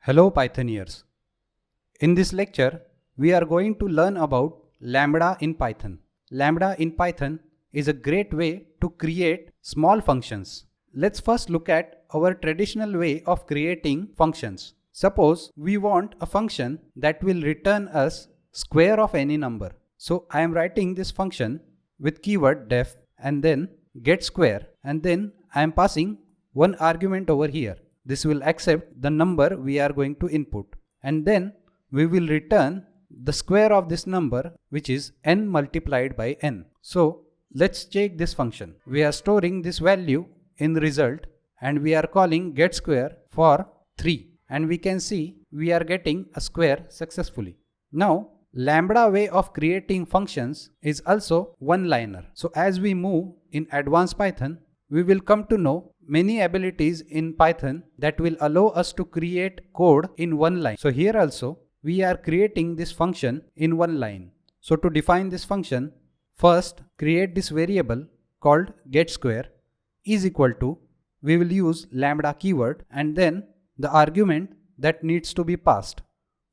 Hello Pythonians. In this lecture, we are going to learn about Lambda in Python. Lambda in Python is a great way to create small functions. Let's first look at our traditional way of creating functions. Suppose we want a function that will return us square of any number. So I am writing this function with keyword def and then get square, and then I am passing one argument over here. This will accept the number we are going to input, and then we will return the square of this number, which is n multiplied by n. So let's check this function. We are storing this value in the result and we are calling get square for 3, and we can see we are getting a square successfully. Now Lambda way of creating functions is also one-liner. So as we move in advanced Python, we will come to know many abilities in Python that will allow us to create code in one line. So here also we are creating this function in one line. So to define this function, first create this variable called getSquare is equal to, we will use lambda keyword and then the argument that needs to be passed,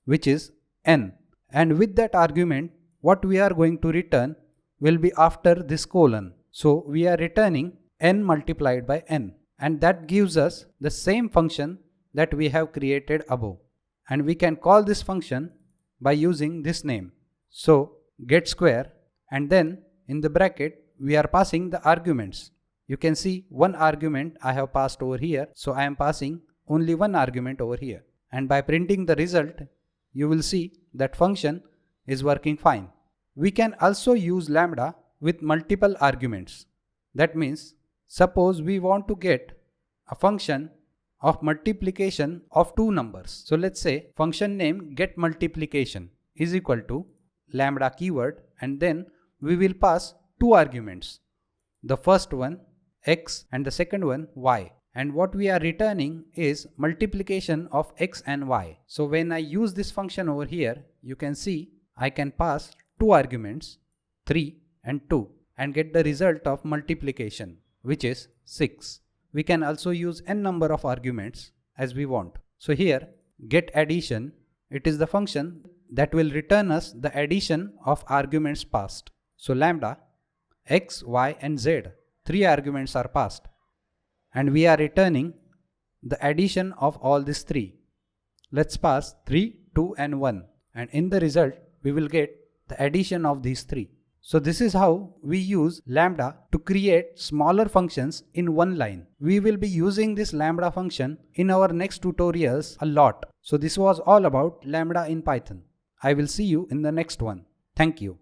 which is n. And with that argument, what we are going to return will be after this colon. So we are returning n multiplied by n. And that gives us the same function that we have created above. And we can call this function by using this name. So get square, and then in the bracket we are passing the arguments. You can see one argument I have passed over here. So I am passing only one argument over here. And by printing the result, you will see that function is working fine. We can also use lambda with multiple arguments. That means suppose we want to get a function of multiplication of two numbers. So let's say function name get multiplication is equal to lambda keyword, and then we will pass two arguments. The first one x and the second one y. And what we are returning is multiplication of x and y. So when I use this function over here, you can see I can pass two arguments 3 and 2 and get the result of multiplication, which is 6. We can also use n number of arguments as we want. So here get addition, it is the function that will return us the addition of arguments passed. So lambda x, y and z, 3 arguments are passed, and we are returning the addition of all these 3. Let's pass 3, 2 and 1, and in the result we will get the addition of these 3. So this is how we use lambda to create smaller functions in one line. We will be using this lambda function in our next tutorials a lot. So this was all about lambda in Python. I will see you in the next one. Thank you.